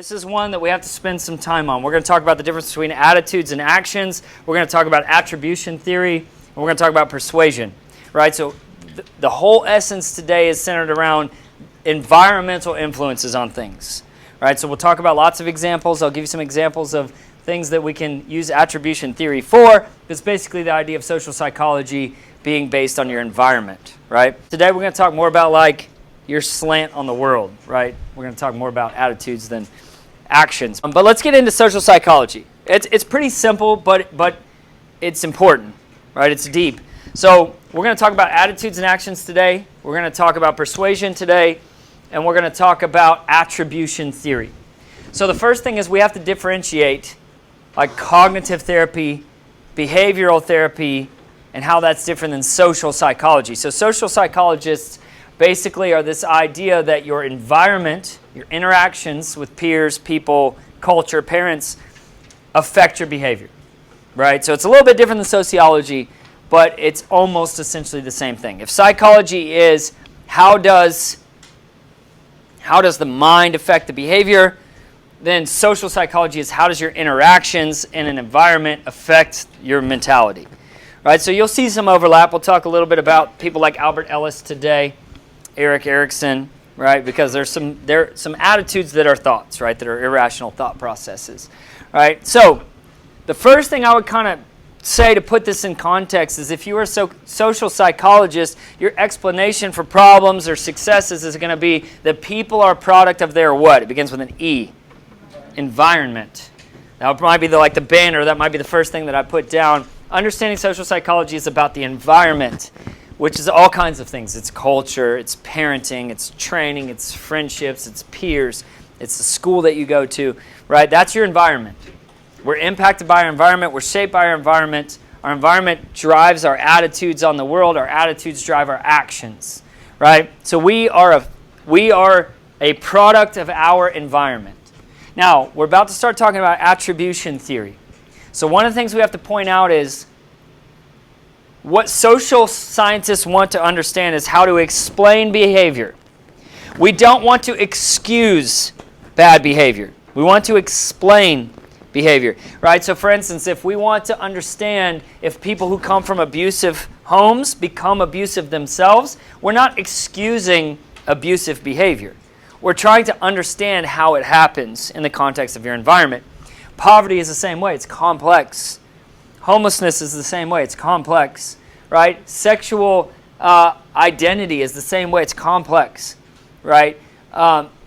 This is one that we have to spend some time on. We're going to talk about the difference between attitudes and actions. We're going to talk about attribution theory, and we're going to talk about persuasion. Right? So the whole essence today is centered around environmental influences on things. Right? So we'll talk about lots of examples. I'll give you some examples of things that we can use attribution theory for. It's basically the idea of social psychology being based on your environment. Right? Today we're going to talk more about like your slant on the world. Right? We're going to talk more about attitudes than actions. But let's get into social psychology. It's pretty simple, but it's important. Right? It's deep. So we're going to talk about attitudes and actions today. We're going to talk about persuasion today. And we're going to talk about attribution theory. So the first thing is we have to differentiate like cognitive therapy, behavioral therapy, and how that's different than social psychology. So social psychologists basically are this idea that your environment, your interactions with peers, people, culture, parents, affect your behavior. Right? So it's a little bit different than sociology, but it's almost essentially the same thing. If psychology is how does the mind affect the behavior, then social psychology is how does your interactions in an environment affect your mentality. Right? So you'll see some overlap. We'll talk a little bit about people like Albert Ellis today, Erik Erikson, right? Because there are some attitudes that are thoughts, right? That are irrational thought processes. Right? So the first thing I would kind of say to put this in context is if you are a social psychologist, your explanation for problems or successes is going to be that people are a product of their what? It begins with an E. Environment. That might be the banner. That might be the first thing that I put down. Understanding social psychology is about the environment, which is all kinds of things. It's culture, it's parenting, it's training, it's friendships, it's peers, it's the school that you go to, right? That's your environment. We're impacted by our environment. We're shaped by our environment. Our environment drives our attitudes on the world. Our attitudes drive our actions, right? So we are a product of our environment. Now, we're about to start talking about attribution theory. So one of the things we have to point out is what social scientists want to understand is how to explain behavior. We don't want to excuse bad behavior. We want to explain behavior, right? So for instance, if we want to understand if people who come from abusive homes become abusive themselves, we're not excusing abusive behavior. We're trying to understand how it happens in the context of your environment. Poverty is the same way. It's complex. Homelessness is the same way. It's complex, right? Sexual identity is the same way. It's complex, right?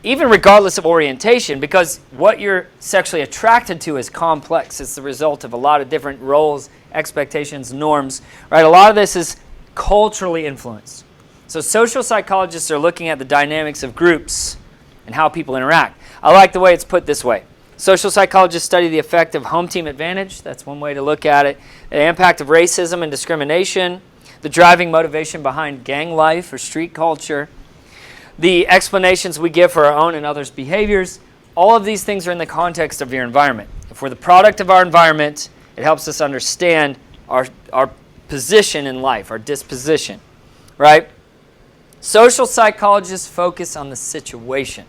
Even regardless of orientation, because what you're sexually attracted to is complex. It's the result of a lot of different roles, expectations, norms, right? A lot of this is culturally influenced. So social psychologists are looking at the dynamics of groups and how people interact. I like the way it's put this way. Social psychologists study the effect of home team advantage. That's one way to look at it. The impact of racism and discrimination, the driving motivation behind gang life or street culture, the explanations we give for our own and others' behaviors. All of these things are in the context of your environment. If we're the product of our environment, it helps us understand our position in life, our disposition, right? Social psychologists focus on the situation.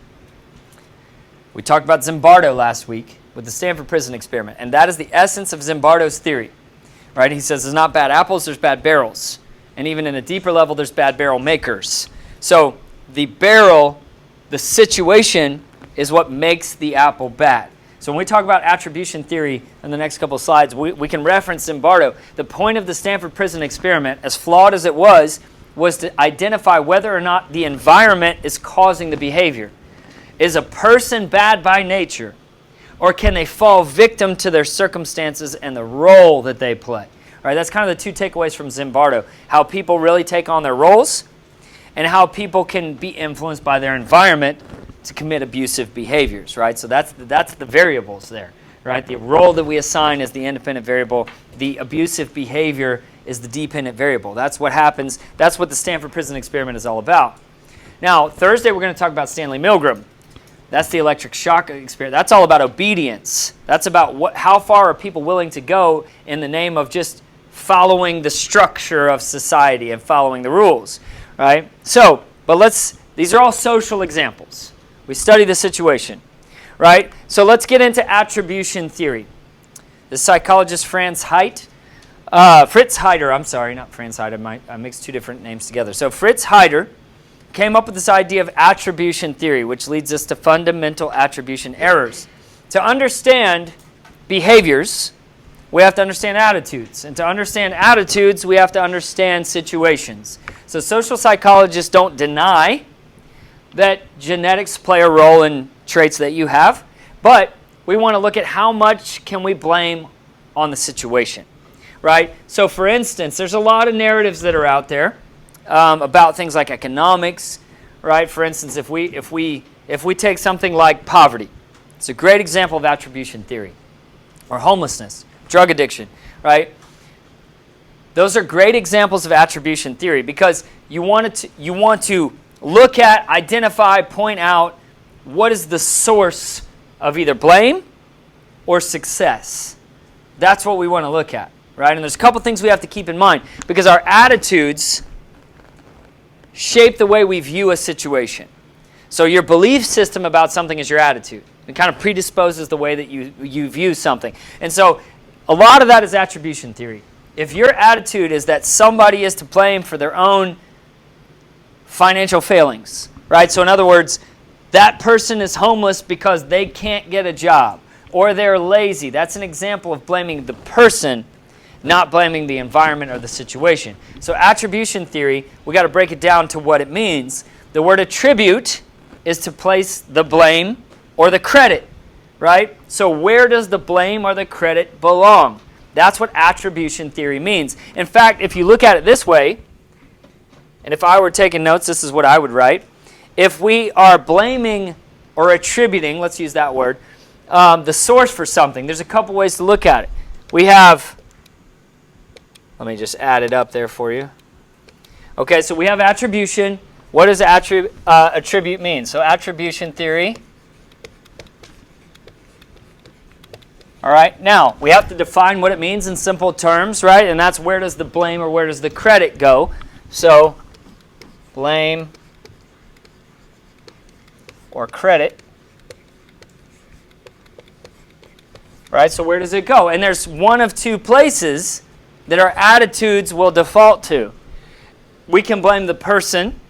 We talked about Zimbardo last week with the Stanford Prison Experiment, and that is the essence of Zimbardo's theory, right? He says there's not bad apples, there's bad barrels. And even in a deeper level, there's bad barrel makers. So the barrel, the situation, is what makes the apple bad. So when we talk about attribution theory in the next couple of slides, we can reference Zimbardo. The point of the Stanford Prison Experiment, as flawed as it was to identify whether or not the environment is causing the behavior. Is a person bad by nature, or can they fall victim to their circumstances and the role that they play? Right? That's kind of the two takeaways from Zimbardo. How people really take on their roles, and how people can be influenced by their environment to commit abusive behaviors, right? So that's the variables there, right? The role that we assign is the independent variable. The abusive behavior is the dependent variable. That's what happens. That's what the Stanford Prison Experiment is all about. Now, Thursday we're going to talk about Stanley Milgram. That's the electric shock experiment. That's all about obedience. That's about how far are people willing to go in the name of just following the structure of society and following the rules, right? So, but these are all social examples. We study the situation, right? So let's get into attribution theory. The psychologist Fritz Heider, I'm sorry, not Franz Heider, I mixed two different names together. So Fritz Heider came up with this idea of attribution theory, which leads us to fundamental attribution errors. To understand behaviors, we have to understand attitudes. And to understand attitudes, we have to understand situations. So social psychologists don't deny that genetics play a role in traits that you have, but we want to look at how much can we blame on the situation, right? So for instance, there's a lot of narratives that are out there about things like economics, right? For instance, if we take something like poverty, it's a great example of attribution theory, or homelessness, drug addiction, right? Those are great examples of attribution theory because you want to look at, identify, point out what is the source of either blame or success. That's what we want to look at, right? And there's a couple things we have to keep in mind because our attitudes shape the way we view a situation. So your belief system about something is your attitude. It kind of predisposes the way that you view something. And so a lot of that is attribution theory. If your attitude is that somebody is to blame for their own financial failings, right? So in other words, that person is homeless because they can't get a job or they're lazy. That's an example of blaming the person, not blaming the environment or the situation. So attribution theory, we got to break it down to what it means. The word attribute is to place the blame or the credit, right? So where does the blame or the credit belong? That's what attribution theory means. In fact, if you look at it this way, and if I were taking notes, this is what I would write. If we are blaming or attributing, let's use that word, the source for something, there's a couple ways to look at it. We have, let me just add it up there for you. Okay, so we have attribution. What does attribute mean? So attribution theory. All right, now we have to define what it means in simple terms, right? And that's where does the blame or where does the credit go? So blame or credit, right? So where does it go? And there's one of two places that our attitudes will default to. We can blame the person,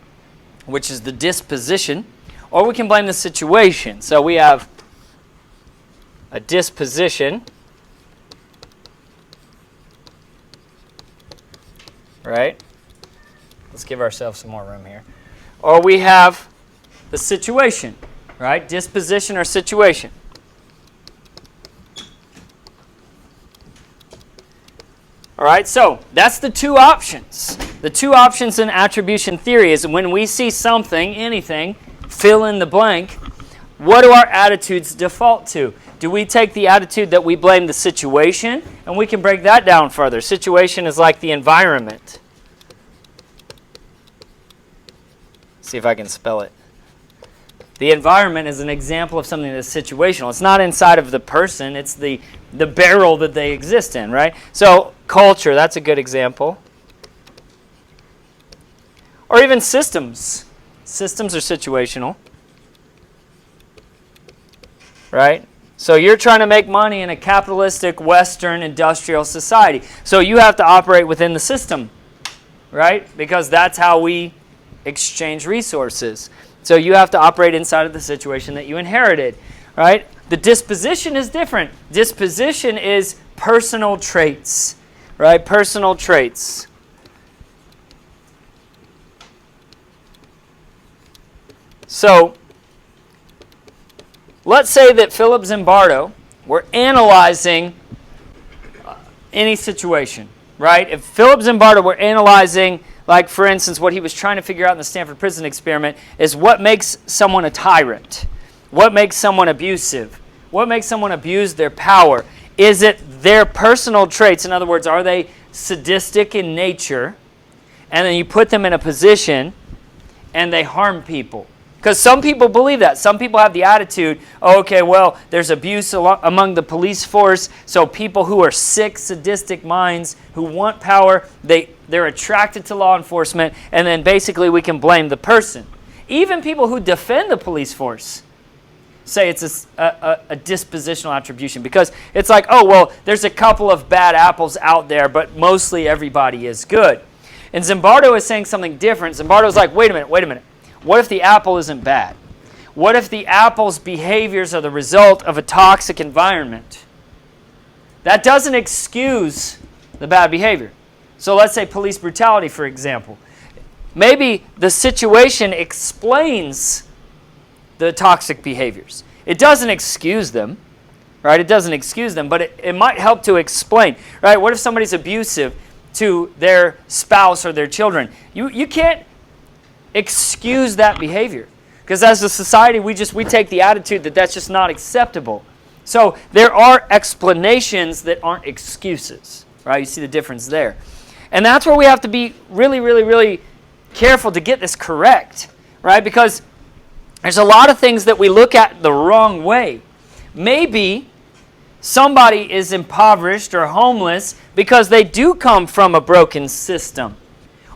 which is the disposition, or we can blame the situation. So we have a disposition, right? Let's give ourselves some more room here. Or we have the situation, right? Disposition or situation. All right, so that's the two options. The two options in attribution theory is when we see something, anything, fill in the blank, what do our attitudes default to? Do we take the attitude that we blame the situation? And we can break that down further. Situation is like the environment. See if I can spell it. The environment is an example of something that's situational. It's not inside of the person. It's the barrel that they exist in, right? So culture, that's a good example. Or even systems. Systems are situational, right? So you're trying to make money in a capitalistic Western industrial society. So you have to operate within the system, right? Because that's how we exchange resources. So you have to operate inside of the situation that you inherited, right? The disposition is different. Disposition is personal traits, right? Personal traits. So let's say that Philip Zimbardo were analyzing any situation, right? If Philip Zimbardo were analyzing, like for instance, what he was trying to figure out in the Stanford Prison Experiment is what makes someone a tyrant? What makes someone abusive? What makes someone abuse their power? Is it their personal traits? In other words, are they sadistic in nature? And then you put them in a position and they harm people. Because some people believe that. Some people have the attitude, oh, okay, well, there's abuse among the police force, so people who are sick, sadistic minds, who want power, they're attracted to law enforcement, and then basically we can blame the person. Even people who defend the police force, say it's a dispositional attribution, because it's like, oh, well, there's a couple of bad apples out there, but mostly everybody is good. And Zimbardo is saying something different. Zimbardo is like, wait a minute. What if the apple isn't bad? What if the apple's behaviors are the result of a toxic environment? That doesn't excuse the bad behavior. So let's say police brutality, for example. Maybe the situation explains the toxic behaviors. It doesn't excuse them, right? It doesn't excuse them, but it might help to explain, right? What if somebody's abusive to their spouse or their children? You can't excuse that behavior, because as a society, we take the attitude that that's just not acceptable. So there are explanations that aren't excuses, right? You see the difference there. And that's where we have to be really, really, really careful to get this correct, right? Because there's a lot of things that we look at the wrong way. Maybe somebody is impoverished or homeless because they do come from a broken system,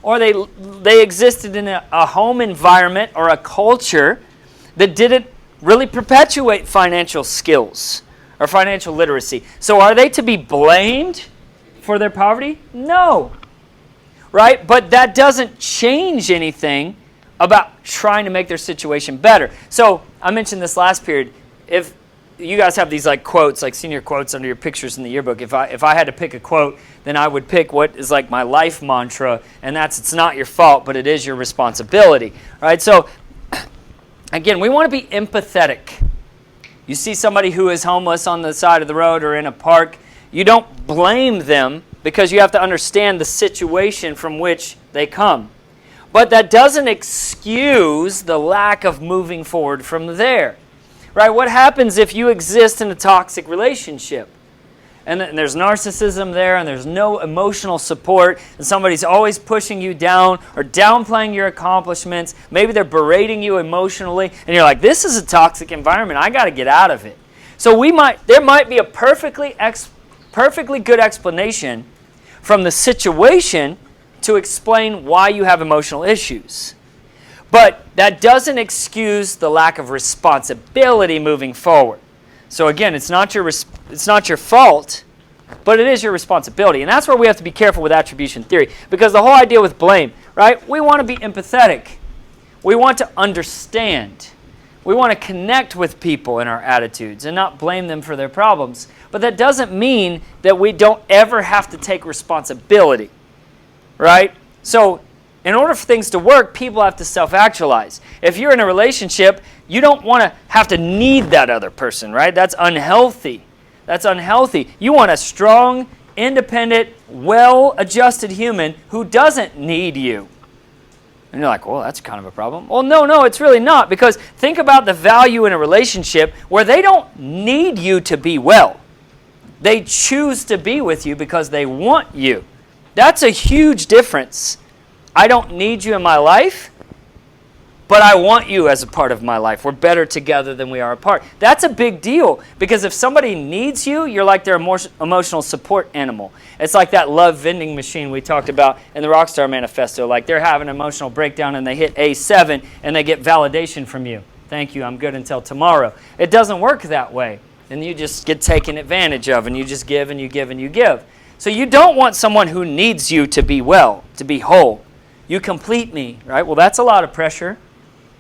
or they existed in a home environment or a culture that didn't really perpetuate financial skills or financial literacy. So are they to be blamed for their poverty? No. Right? But that doesn't change anything about trying to make their situation better. So I mentioned this last period. If you guys have these like quotes, like senior quotes under your pictures in the yearbook, if I had to pick a quote, then I would pick what is like my life mantra, and that's, it's not your fault, but it is your responsibility. Right? So again, we want to be empathetic. You see somebody who is homeless on the side of the road or in a park, you don't blame them, because you have to understand the situation from which they come. But that doesn't excuse the lack of moving forward from there. Right? What happens if you exist in a toxic relationship? And there's narcissism there, and there's no emotional support, and somebody's always pushing you down or downplaying your accomplishments. Maybe they're berating you emotionally, and you're like, this is a toxic environment. I got to get out of it. So there might be a perfectly good explanation from the situation to explain why you have emotional issues. But that doesn't excuse the lack of responsibility moving forward. So again, it's not your fault, but it is your responsibility. And that's where we have to be careful with attribution theory, because the whole idea with blame, right? We want to be empathetic. We want to understand. We want to connect with people in our attitudes and not blame them for their problems. But that doesn't mean that we don't ever have to take responsibility, right? So in order for things to work, people have to self-actualize. If you're in a relationship, you don't want to have to need that other person, right? That's unhealthy. That's unhealthy. You want a strong, independent, well-adjusted human who doesn't need you. And you're like, well, that's kind of a problem. Well, no, it's really not, because think about the value in a relationship where they don't need you to be well. They choose to be with you because they want you. That's a huge difference. I don't need you in my life, but I want you as a part of my life. We're better together than we are apart. That's a big deal, because if somebody needs you, you're like their emotional support animal. It's like that love vending machine we talked about in the Rockstar Manifesto. Like they're having an emotional breakdown and they hit A7 and they get validation from you. Thank you, I'm good until tomorrow. It doesn't work that way. And you just get taken advantage of, and you just give and you give and you give. So you don't want someone who needs you to be well, to be whole. You complete me, right? Well, that's a lot of pressure.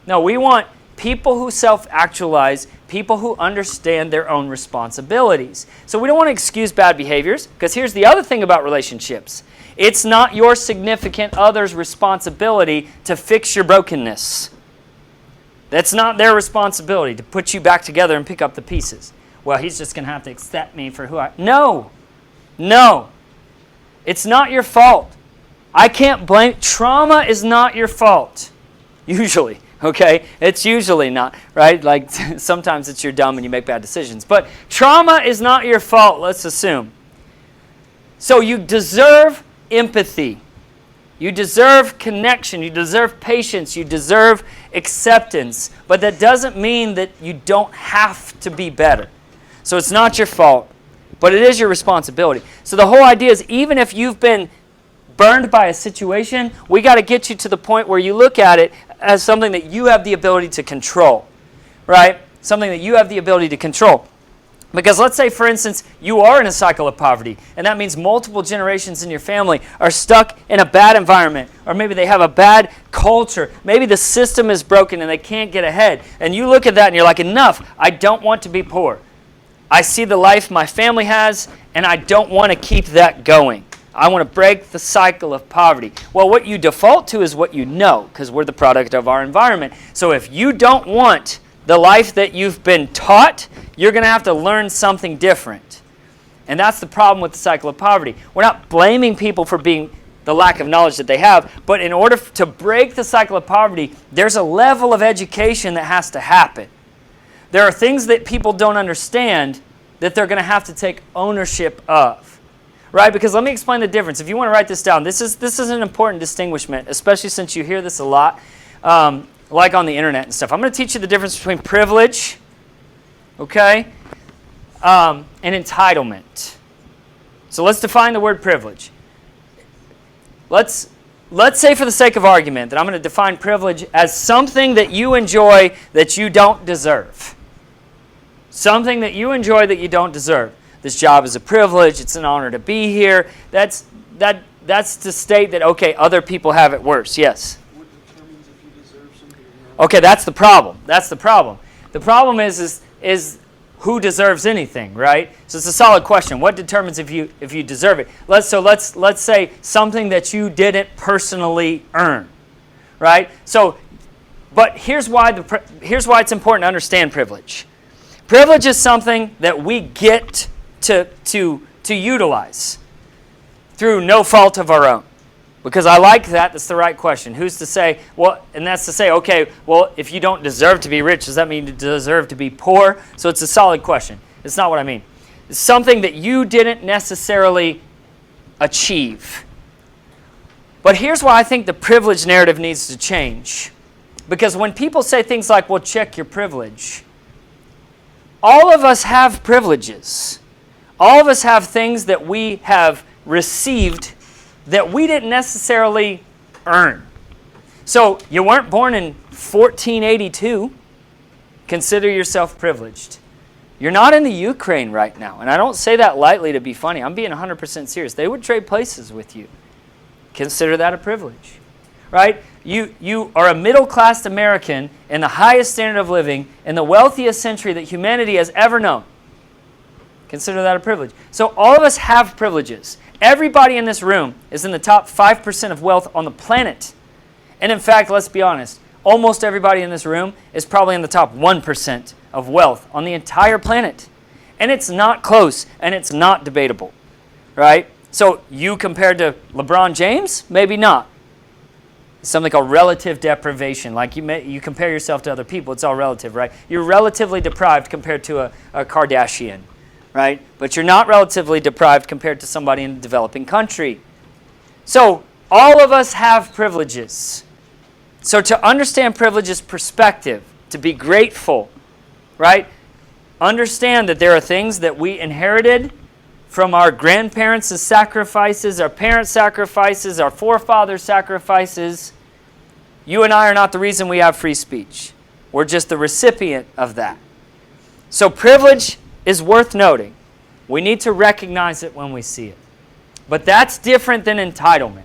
No, we want people who self-actualize, people who understand their own responsibilities. So we don't want to excuse bad behaviors, because here's the other thing about relationships. It's not your significant other's responsibility to fix your brokenness. That's not their responsibility to put you back together and pick up the pieces. Well, he's just going to have to accept me for who I am. No. It's not your fault. I can't blame. Trauma is not your fault. Usually. Okay? It's usually not, right? Like sometimes it's you're dumb and you make bad decisions. But trauma is not your fault, let's assume. So you deserve empathy. You deserve connection. You deserve patience. You deserve acceptance. But that doesn't mean that you don't have to be better. So it's not your fault, but it is your responsibility. So the whole idea is, even if you've been burned by a situation, we got to get you to the point where you look at it as something that you have the ability to control, right? something that you have the ability to control. Because let's say, for instance, you are in a cycle of poverty, and that means multiple generations in your family are stuck in a bad environment, or maybe they have a bad culture. Maybe the system is broken and they can't get ahead. And you look at that and you're like, enough, I don't want to be poor. I see the life my family has, and I don't want to keep that going. I want to break the cycle of poverty. Well, what you default to is what you know, because we're the product of our environment. So if you don't want the life that you've been taught, you're going to have to learn something different. And that's the problem with the cycle of poverty. We're not blaming people for being the lack of knowledge that they have, but in order to break the cycle of poverty, there's a level of education that has to happen. There are things that people don't understand that they're going to have to take ownership of. Right? Because let me explain the difference. If you want to write this down, this is an important distinguishment, especially since you hear this a lot, like on the internet and stuff. I'm going to teach you the difference between privilege, okay, and entitlement. So let's define the word privilege. Let's say for the sake of argument that I'm going to define privilege as something that you enjoy that you don't deserve. Something that you enjoy that you don't deserve. This job is a privilege. It's an honor to be here. That's to state that, okay, other people have it worse. Yes? What determines if you deserve something or not? Okay, that's the problem. That's the problem. The problem is who deserves anything, right? So it's a solid question. What determines if you deserve it? Let's say something that you didn't personally earn, right? So, but here's why it's important to understand privilege. Privilege is something that we get to utilize through no fault of our own. Because I like that. That's the right question. Who's to say, well, and that's to say, okay, well, if you don't deserve to be rich, does that mean you deserve to be poor? So it's a solid question. It's not what I mean. It's something that you didn't necessarily achieve. But here's why I think the privilege narrative needs to change. Because when people say things like, well, check your privilege, all of us have privileges. All of us have things that we have received that we didn't necessarily earn. So you weren't born in 1482. Consider yourself privileged. You're not in the Ukraine right now. And I don't say that lightly to be funny. I'm being 100% serious. They would trade places with you. Consider that a privilege. Right? You are a middle-class American in the highest standard of living in the wealthiest century that humanity has ever known. Consider that a privilege. So all of us have privileges. Everybody in this room is in the top 5% of wealth on the planet. And in fact, let's be honest, almost everybody in this room is probably in the top 1% of wealth on the entire planet. And it's not close, and it's not debatable. Right? So you compared to LeBron James? Maybe not. Something called relative deprivation. Like you compare yourself to other people, it's all relative, right? You're relatively deprived compared to a Kardashian, right? But you're not relatively deprived compared to somebody in a developing country. So all of us have privileges. So to understand privilege is perspective, to be grateful, right? Understand that there are things that we inherited from our grandparents' sacrifices, our parents' sacrifices, our forefathers' sacrifices. You and I are not the reason we have free speech. We're just the recipient of that. So privilege is worth noting. We need to recognize it when we see it. But that's different than entitlement.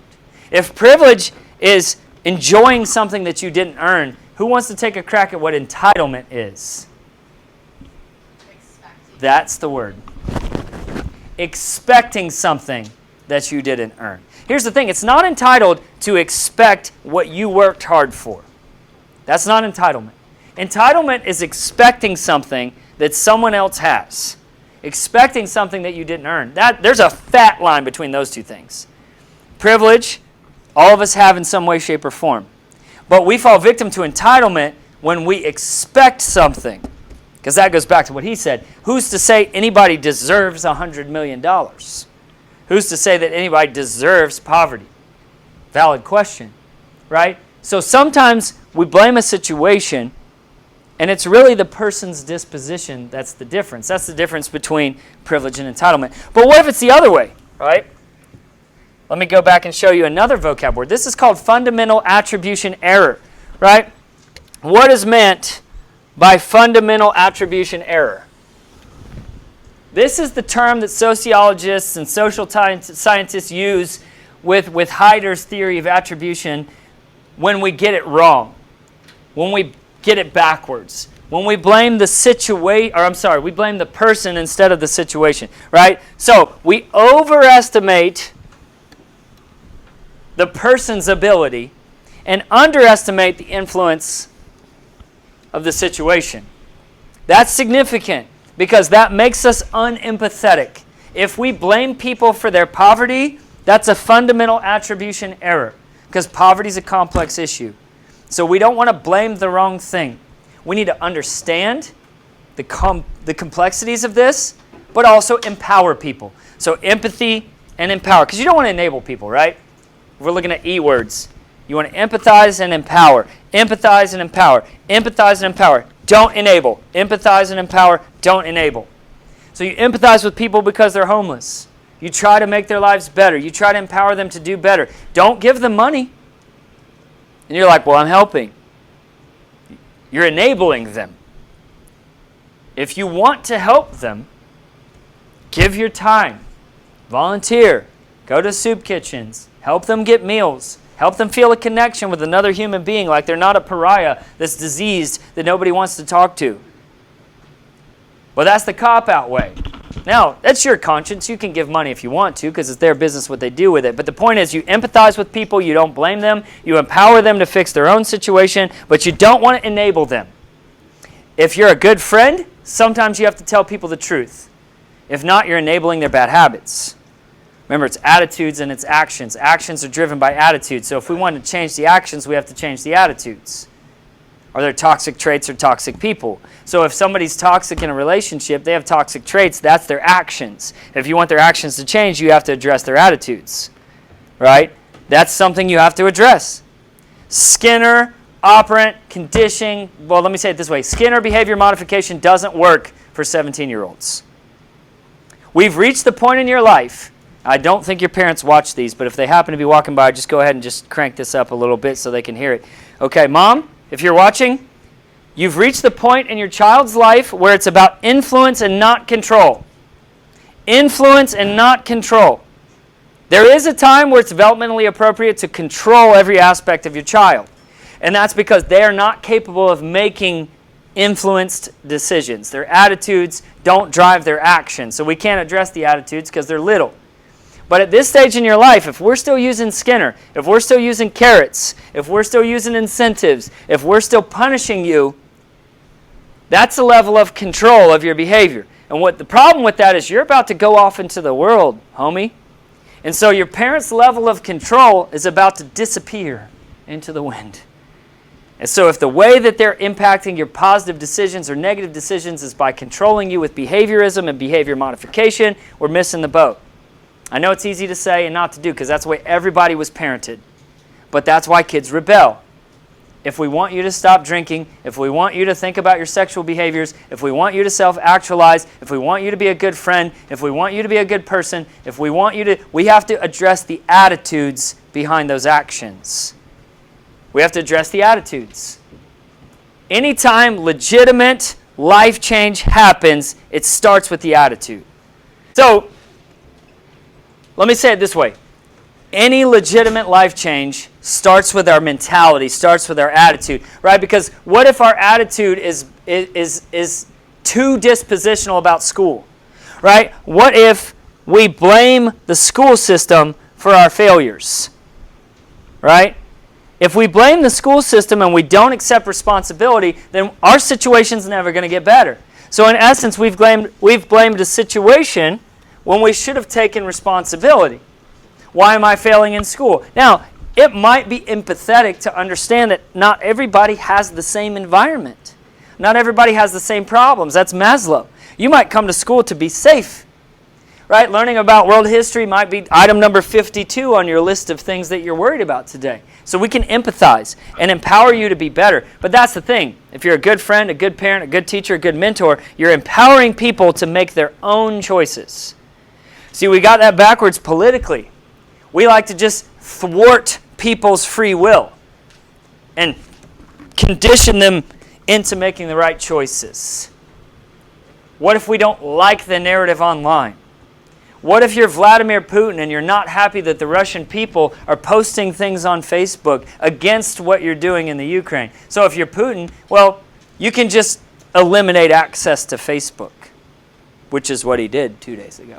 If privilege is enjoying something that you didn't earn, who wants to take a crack at what entitlement is? That's the word. Expecting something that you didn't earn. Here's the thing, it's not entitled to expect what you worked hard for. That's not entitlement. Entitlement is expecting something that someone else has. Expecting something that you didn't earn. There's a fat line between those two things. Privilege, all of us have in some way, shape, or form. But we fall victim to entitlement when we expect something. Because that goes back to what he said. Who's to say anybody deserves $100 million? Who's to say that anybody deserves poverty? Valid question, right? So sometimes we blame a situation, and it's really the person's disposition that's the difference. That's the difference between privilege and entitlement. But what if it's the other way, right? Let me go back and show you another vocab word. This is called Fundamental Attribution Error, right? What is meant by fundamental attribution error. This is the term that sociologists and social scientists use with Hyder's theory of attribution when we get it wrong, when we get it backwards, when we blame the we blame the person instead of the situation, right? So we overestimate the person's ability and underestimate the influence of the situation. That's significant because that makes us unempathetic. If we blame people for their poverty, that's a fundamental attribution error because poverty is a complex issue. So we don't want to blame the wrong thing. We need to understand the complexities of this, but also empower people. So empathy and empower, because you don't want to enable people, right? We're looking at E words. You want to empathize and empower. Empathize and empower. Empathize and empower. Don't enable. Empathize and empower. Don't enable. So you empathize with people because they're homeless. You try to make their lives better. You try to empower them to do better. Don't give them money. And you're like, well, I'm helping. You're enabling them. If you want to help them, give your time. Volunteer. Go to soup kitchens. Help them get meals. Help them feel a connection with another human being like they're not a pariah that's diseased that nobody wants to talk to. Well, that's the cop-out way. Now, that's your conscience. You can give money if you want to because it's their business what they do with it. But the point is you empathize with people. You don't blame them. You empower them to fix their own situation, but you don't want to enable them. If you're a good friend, sometimes you have to tell people the truth. If not, you're enabling their bad habits. Remember, it's attitudes and it's actions. Actions are driven by attitudes. So if we want to change the actions, we have to change the attitudes. Are there toxic traits or toxic people? So if somebody's toxic in a relationship, they have toxic traits, that's their actions. If you want their actions to change, you have to address their attitudes. Right? That's something you have to address. Skinner, operant, conditioning, well, let me say it this way. Skinner behavior modification doesn't work for 17-year-olds. We've reached the point in your life. I don't think your parents watch these, but if they happen to be walking by, just go ahead and just crank this up a little bit so they can hear it. Okay, Mom, if you're watching, you've reached the point in your child's life where it's about influence and not control. Influence and not control. There is a time where it's developmentally appropriate to control every aspect of your child. And that's because they are not capable of making influenced decisions. Their attitudes don't drive their actions. So we can't address the attitudes because they're little. But at this stage in your life, if we're still using Skinner, if we're still using carrots, if we're still using incentives, if we're still punishing you, that's a level of control of your behavior. And what the problem with that is you're about to go off into the world, homie. And so your parents' level of control is about to disappear into the wind. And so if the way that they're impacting your positive decisions or negative decisions is by controlling you with behaviorism and behavior modification, we're missing the boat. I know it's easy to say and not to do because that's the way everybody was parented. But that's why kids rebel. If we want you to stop drinking, if we want you to think about your sexual behaviors, if we want you to self-actualize, if we want you to be a good friend, if we want you to be a good person, if we want you to, we have to address the attitudes behind those actions. We have to address the attitudes. Anytime legitimate life change happens, it starts with the attitude. So, let me say it this way. Any legitimate life change starts with our mentality, starts with our attitude, right? Because what if our attitude is too dispositional about school, right? What if we blame the school system for our failures, right? If we blame the school system and we don't accept responsibility, then our situation's never going to get better. So in essence, we've blamed a situation when we should have taken responsibility. Why am I failing in school? Now, it might be empathetic to understand that not everybody has the same environment. Not everybody has the same problems. That's Maslow. You might come to school to be safe, right? Learning about world history might be item number 52 on your list of things that you're worried about today. So we can empathize and empower you to be better. But that's the thing. If you're a good friend, a good parent, a good teacher, a good mentor, you're empowering people to make their own choices. See, we got that backwards politically. We like to just thwart people's free will and condition them into making the right choices? What if we don't like the narrative online? What if you're Vladimir Putin and you're not happy that the Russian people are posting things on Facebook against what you're doing in the Ukraine? So if you're Putin, well, you can just eliminate access to Facebook, which is what he did 2 days ago.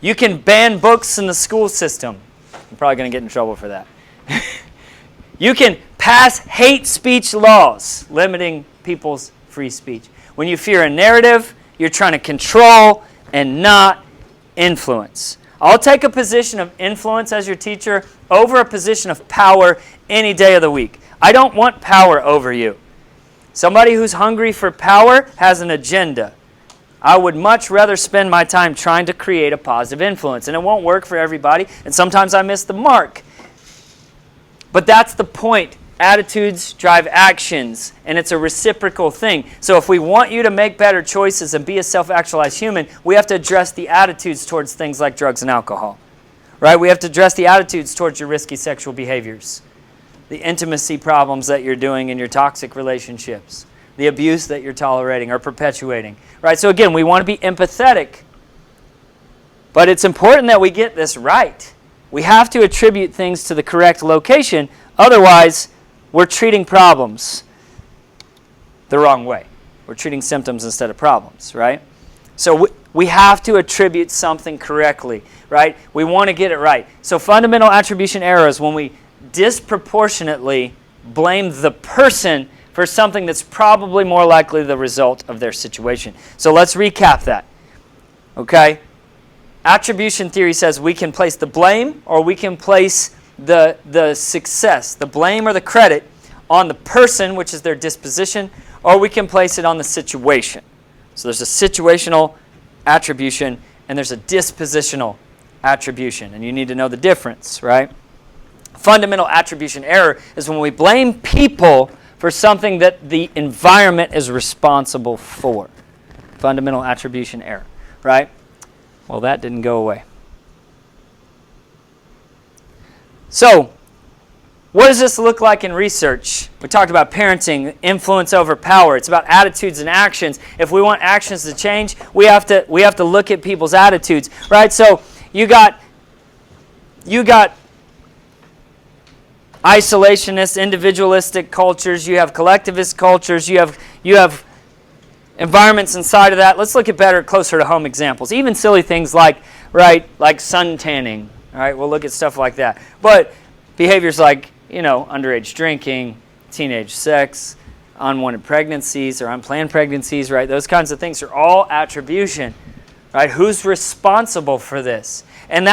You can ban books in the school system. I'm probably going to get in trouble for that. You can pass hate speech laws limiting people's free speech. When you fear a narrative, you're trying to control and not influence. I'll take a position of influence as your teacher over a position of power any day of the week. I don't want power over you. Somebody who's hungry for power has an agenda. I would much rather spend my time trying to create a positive influence. And it won't work for everybody. And sometimes I miss the mark. But that's the point. Attitudes drive actions. And it's a reciprocal thing. So if we want you to make better choices and be a self-actualized human, we have to address the attitudes towards things like drugs and alcohol. Right? We have to address the attitudes towards your risky sexual behaviors. The intimacy problems that you're doing in your toxic relationships. The abuse that you're tolerating or perpetuating. Right? So again, we want to be empathetic. But it's important that we get this right. We have to attribute things to the correct location. Otherwise, we're treating problems the wrong way. We're treating symptoms instead of problems, right? So we have to attribute something correctly, right? We want to get it right. So fundamental attribution error is when we disproportionately blame the person for something that's probably more likely the result of their situation. So let's recap that, okay? Attribution theory says we can place the blame or we can place the success, the blame or the credit on the person, which is their disposition, or we can place it on the situation. So there's a situational attribution and there's a dispositional attribution, and you need to know the difference, right? Fundamental attribution error is when we blame people for something that the environment is responsible for. Fundamental attribution error, right? Well, that didn't go away. So, what does this look like in research? We talked about parenting, influence over power. It's about attitudes and actions. If we want actions to change, we have to look at people's attitudes, right? So, you got isolationist, individualistic cultures. You have collectivist cultures. You have environments inside of that. Let's look at better, closer to home examples. Even silly things like sun tanning. All right, we'll look at stuff like that. But behaviors like, underage drinking, teenage sex, unwanted pregnancies or unplanned pregnancies, right? Those kinds of things are all attribution, right? Who's responsible for this? And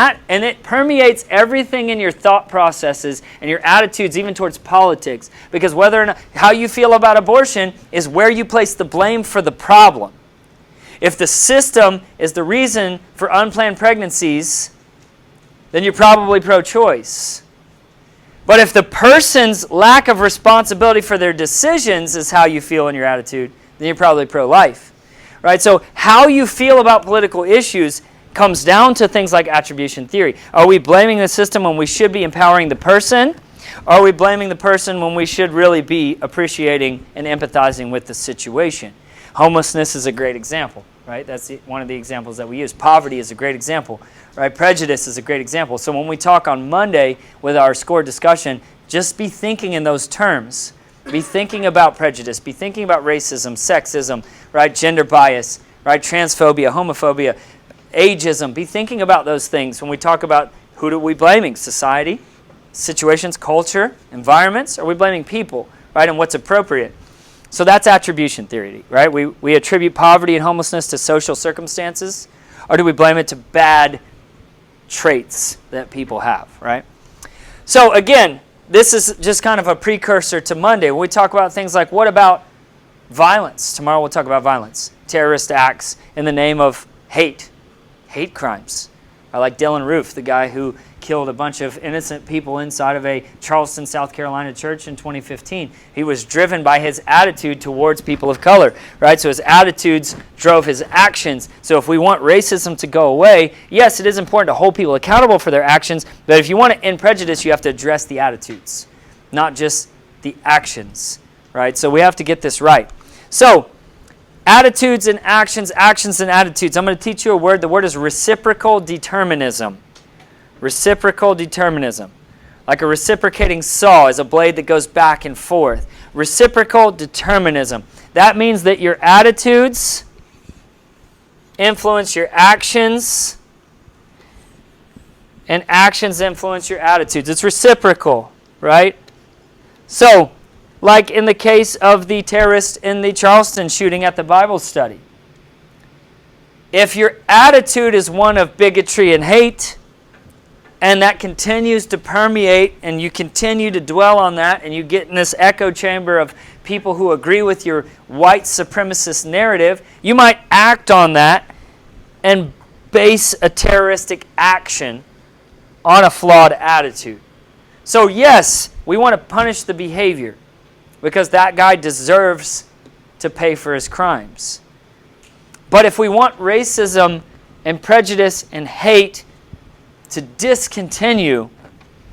it permeates everything in your thought processes and your attitudes, even towards politics. Because whether or not how you feel about abortion is where you place the blame for the problem. If the system is the reason for unplanned pregnancies, then you're probably pro-choice. But if the person's lack of responsibility for their decisions is how you feel in your attitude, then you're probably pro-life. Right? So how you feel about political issues comes down to things like attribution theory. Are we blaming the system when we should be empowering the person? Or are we blaming the person when we should really be appreciating and empathizing with the situation? Homelessness is a great example, right? That's one of the examples that we use. Poverty is a great example, right? Prejudice is a great example. So when we talk on Monday with our score discussion, just be thinking in those terms. Be thinking about prejudice. Be thinking about racism, sexism, right? Gender bias, right? Transphobia, homophobia, ageism. Be thinking about those things when we talk about who are we blaming? Society, situations, culture, environments? Are we blaming people, right? And what's appropriate? So that's attribution theory, right? We attribute poverty and homelessness to social circumstances, or do we blame it to bad traits that people have, right? So again, this is just kind of a precursor to Monday. When we talk about things like, what about violence? Tomorrow we'll talk about violence. Terrorist acts in the name of hate crimes. I like Dylan Roof, the guy who killed a bunch of innocent people inside of a Charleston, South Carolina church in 2015. He was driven by his attitude towards people of color, right? So his attitudes drove his actions. So if we want racism to go away, yes, it is important to hold people accountable for their actions, but if you want to end prejudice, you have to address the attitudes, not just the actions, right? So we have to get this right. So attitudes and actions, actions and attitudes. I'm going to teach you a word. The word is reciprocal determinism. Reciprocal determinism. Like a reciprocating saw is a blade that goes back and forth. Reciprocal determinism. That means that your attitudes influence your actions, and actions influence your attitudes. It's reciprocal, right? So, like in the case of the terrorist in the Charleston shooting at the Bible study. If your attitude is one of bigotry and hate, and that continues to permeate, and you continue to dwell on that, and you get in this echo chamber of people who agree with your white supremacist narrative, you might act on that and base a terroristic action on a flawed attitude. So yes, we want to punish the behavior because that guy deserves to pay for his crimes. But if we want racism and prejudice and hate to discontinue,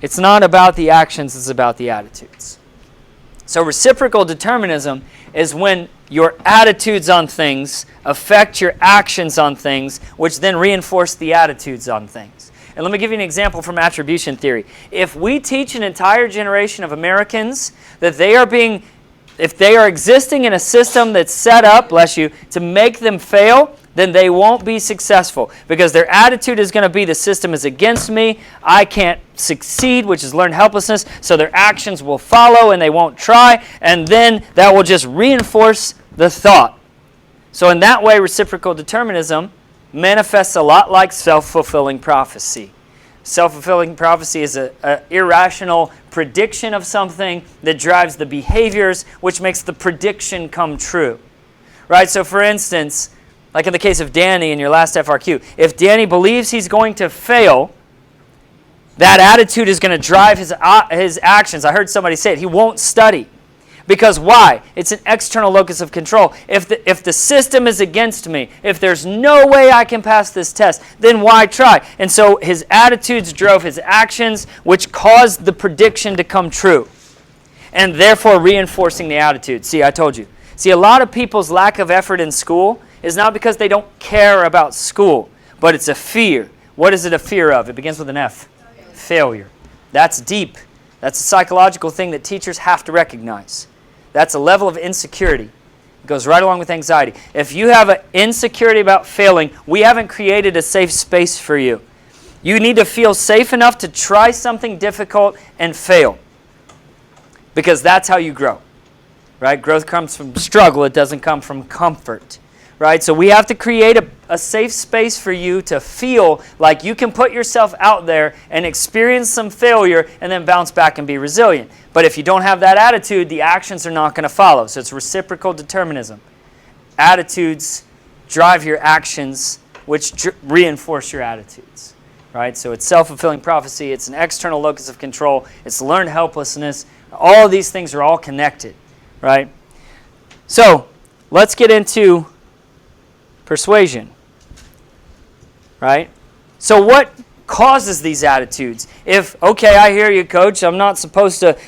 it's not about the actions, it's about the attitudes. So reciprocal determinism is when your attitudes on things affect your actions on things, which then reinforce the attitudes on things. And let me give you an example from attribution theory. If we teach an entire generation of Americans that if they are existing in a system that's set up, bless you, to make them fail, then they won't be successful because their attitude is going to be the system is against me, I can't succeed, which is learned helplessness, so their actions will follow and they won't try, and then that will just reinforce the thought. So in that way, reciprocal determinism manifests a lot like self-fulfilling prophecy. Self-fulfilling prophecy is an irrational prediction of something that drives the behaviors, which makes the prediction come true. Right? So for instance, like in the case of Danny in your last FRQ, if Danny believes he's going to fail, that attitude is going to drive his actions. I heard somebody say it. He won't study. Because why? It's an external locus of control. If the system is against me, if there's no way I can pass this test, then why try? And so his attitudes drove his actions, which caused the prediction to come true. And therefore reinforcing the attitude. See, I told you. See, a lot of people's lack of effort in school is not because they don't care about school, but it's a fear. What is it a fear of? It begins with an F. Failure. That's deep. That's a psychological thing that teachers have to recognize. That's a level of insecurity. It goes right along with anxiety. If you have an insecurity about failing, we haven't created a safe space for you. You need to feel safe enough to try something difficult and fail. Because that's how you grow. Right? Growth comes from struggle. It doesn't come from comfort. Right? So we have to create a safe space for you to feel like you can put yourself out there and experience some failure and then bounce back and be resilient. But if you don't have that attitude, the actions are not going to follow. So it's reciprocal determinism. Attitudes drive your actions, which reinforce your attitudes. Right? So it's self-fulfilling prophecy. It's an external locus of control. It's learned helplessness. All of these things are all connected. Right? So let's get into persuasion, right? So what causes these attitudes? Okay, I hear you, coach, I'm not supposed to,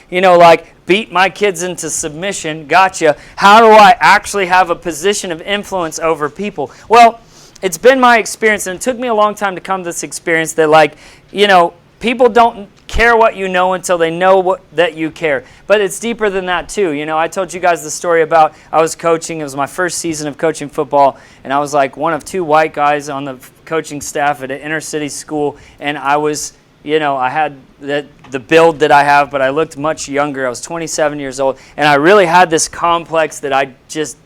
beat my kids into submission, gotcha. How do I actually have a position of influence over people? Well, it's been my experience, and it took me a long time to come to this experience that, people don't care what you know until they know that you care. But it's deeper than that too. I told you guys the story about I was coaching. It was my first season of coaching football, and I was like one of two white guys on the coaching staff at an inner city school, and I was, I had the build that I have, but I looked much younger. I was 27 years old, and I really had this complex that I just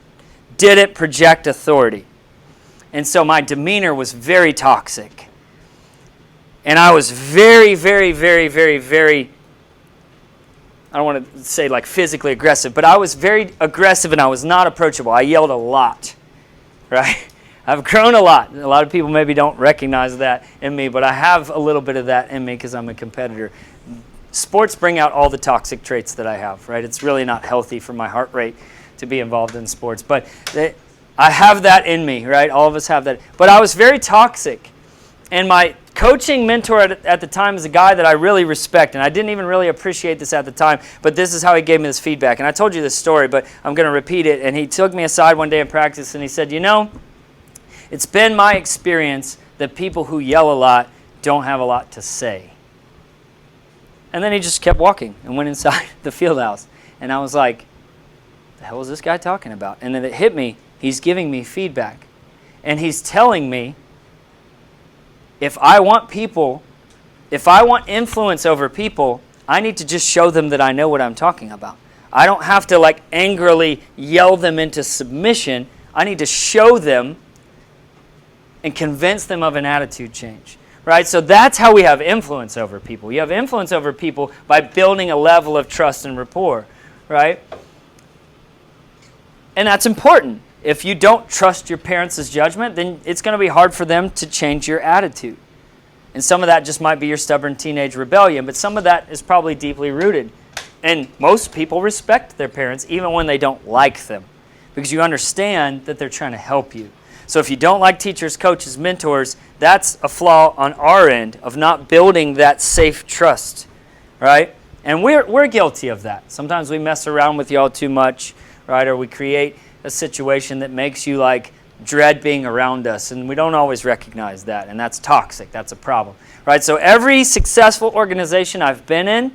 didn't project authority. And so my demeanor was very toxic. And I was very, very, very, very, very, I don't want to say like physically aggressive, but I was very aggressive and I was not approachable. I yelled a lot, right? I've grown a lot. A lot of people maybe don't recognize that in me, but I have a little bit of that in me because I'm a competitor. Sports bring out all the toxic traits that I have, right? It's really not healthy for my heart rate to be involved in sports, but I have that in me, right? All of us have that. But I was very toxic. And my coaching mentor at the time is a guy that I really respect, and I didn't even really appreciate this at the time, but this is how he gave me this feedback. And I told you this story, but I'm going to repeat it. And he took me aside one day in practice, and he said, it's been my experience that people who yell a lot don't have a lot to say. And then he just kept walking and went inside the field house. And I was like, the hell is this guy talking about? And then it hit me, he's giving me feedback. And he's telling me, if I want influence over people, I need to just show them that I know what I'm talking about. I don't have to angrily yell them into submission. I need to show them and convince them of an attitude change. Right? So that's how we have influence over people. You have influence over people by building a level of trust and rapport. Right? And that's important. If you don't trust your parents' judgment, then it's going to be hard for them to change your attitude. And some of that just might be your stubborn teenage rebellion, but some of that is probably deeply rooted. And most people respect their parents even when they don't like them, because you understand that they're trying to help you. So if you don't like teachers, coaches, mentors, that's a flaw on our end of not building that safe trust, right? And we're guilty of that. Sometimes we mess around with y'all too much, right? Or we create a situation that makes you dread being around us, and we don't always recognize that, and that's toxic. That's a problem, right? So every successful organization I've been in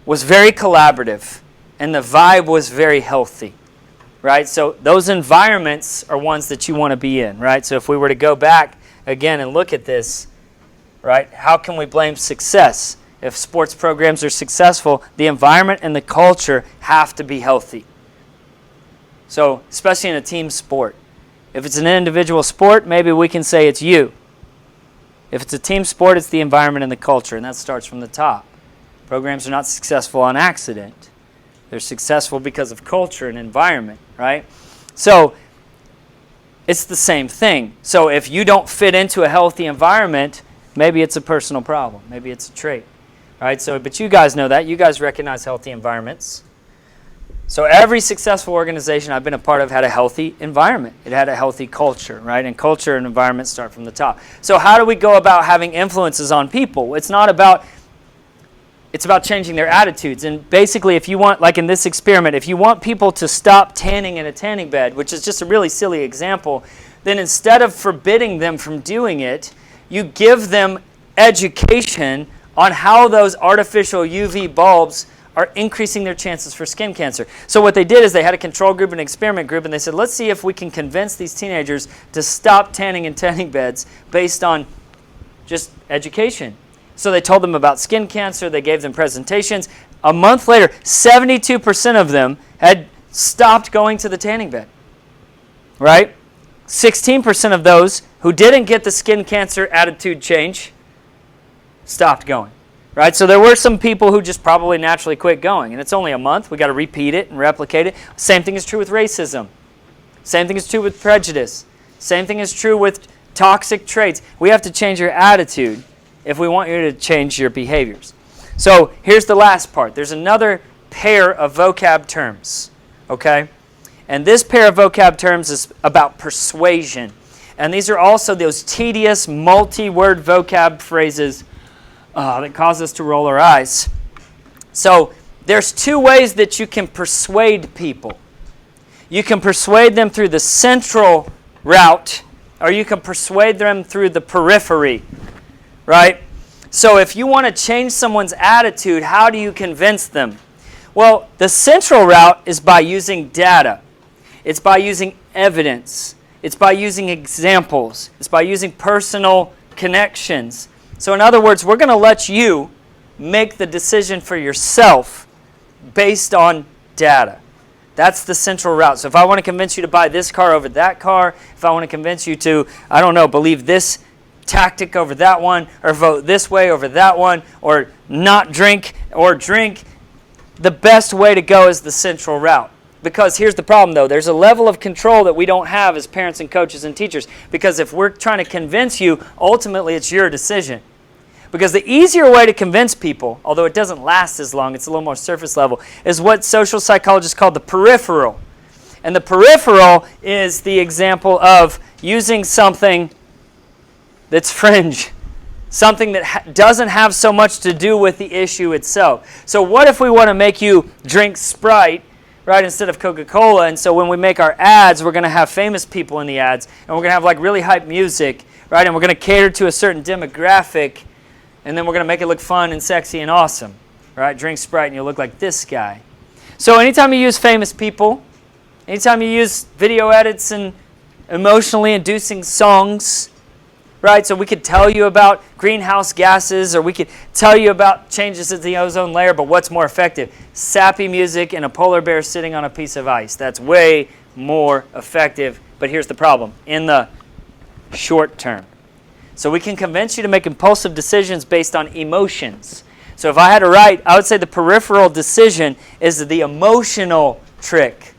was very collaborative, and the vibe was very healthy, right? So those environments are ones that you want to be in, right? So if we were to go back again and look at this, right, how can we blame success? If sports programs are successful, the environment and the culture have to be healthy. So especially in a team sport. If it's an individual sport, maybe we can say it's you. If it's a team sport, it's the environment and the culture, and that starts from the top. Programs are not successful on accident. They're successful because of culture and environment, right? So it's the same thing. So if you don't fit into a healthy environment, maybe it's a personal problem. Maybe it's a trait, right? So, but you guys know that. You guys recognize healthy environments. So every successful organization I've been a part of had a healthy environment. It had a healthy culture, right? And culture and environment start from the top. So how do we go about having influences on people? It's about changing their attitudes. And basically, if you want, like in this experiment, if you want people to stop tanning in a tanning bed, which is just a really silly example, then instead of forbidding them from doing it, you give them education on how those artificial UV bulbs are increasing their chances for skin cancer. So what they did is they had a control group and an experiment group, and they said, let's see if we can convince these teenagers to stop tanning in tanning beds based on just education. So they told them about skin cancer. They gave them presentations. A month later, 72% of them had stopped going to the tanning bed, right? 16% of those who didn't get the skin cancer attitude change stopped going. Right? So there were some people who just probably naturally quit going. And it's only a month. We got to repeat it and replicate it. Same thing is true with racism. Same thing is true with prejudice. Same thing is true with toxic traits. We have to change your attitude if we want you to change your behaviors. So here's the last part. There's another pair of vocab terms. Okay? And this pair of vocab terms is about persuasion. And these are also those tedious multi-word vocab phrases that cause us to roll our eyes. So there's two ways that you can persuade people. You can persuade them through the central route, or you can persuade them through the periphery, right? So if you want to change someone's attitude, how do you convince them? Well, the central route is by using data. It's by using evidence. It's by using examples. It's by using personal connections. So in other words, we're going to let you make the decision for yourself based on data. That's the central route. So if I want to convince you to buy this car over that car, if I want to convince you to, believe this tactic over that one, or vote this way over that one, or not drink or drink, the best way to go is the central route. Because here's the problem, though. There's a level of control that we don't have as parents and coaches and teachers. Because if we're trying to convince you, ultimately it's your decision. Because the easier way to convince people, although it doesn't last as long, it's a little more surface level, is what social psychologists call the peripheral. And the peripheral is the example of using something that's fringe, something that doesn't have so much to do with the issue itself. So what if we want to make you drink Sprite, right, instead of Coca-Cola? And so when we make our ads, we're going to have famous people in the ads, and we're going to have like really hype music, right, and we're going to cater to a certain demographic, and then we're going to make it look fun and sexy and awesome, right? Drink Sprite and you'll look like this guy. So anytime you use famous people, anytime you use video edits and emotionally inducing songs, right? So we could tell you about greenhouse gases, or we could tell you about changes in the ozone layer, but what's more effective? Sappy music and a polar bear sitting on a piece of ice. That's way more effective, but here's the problem. In the short term. So we can convince you to make impulsive decisions based on emotions. So if I had to write, I would say the peripheral decision is the emotional trick.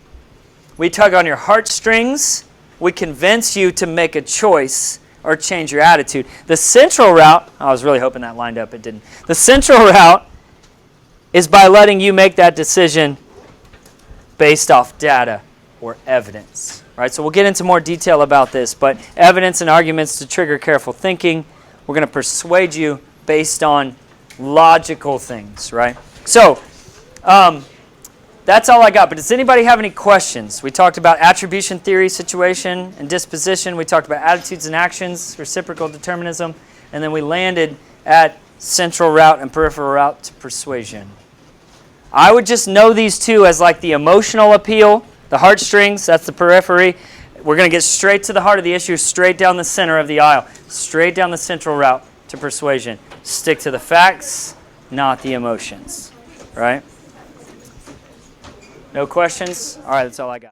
We tug on your heartstrings, we convince you to make a choice or change your attitude. The central route, I was really hoping that lined up, it didn't. The central route is by letting you make that decision based off data or evidence. Right? So we'll get into more detail about this, but evidence and arguments to trigger careful thinking. We're going to persuade you based on logical things, right? So that's all I got, but does anybody have any questions? We talked about attribution theory, situation, and disposition. We talked about attitudes and actions, reciprocal determinism, and then we landed at central route and peripheral route to persuasion. I would just know these two as like the emotional appeal, the heartstrings, that's the periphery. We're going to get straight to the heart of the issue, straight down the center of the aisle, straight down the central route to persuasion. Stick to the facts, not the emotions, right? No questions? All right, that's all I got.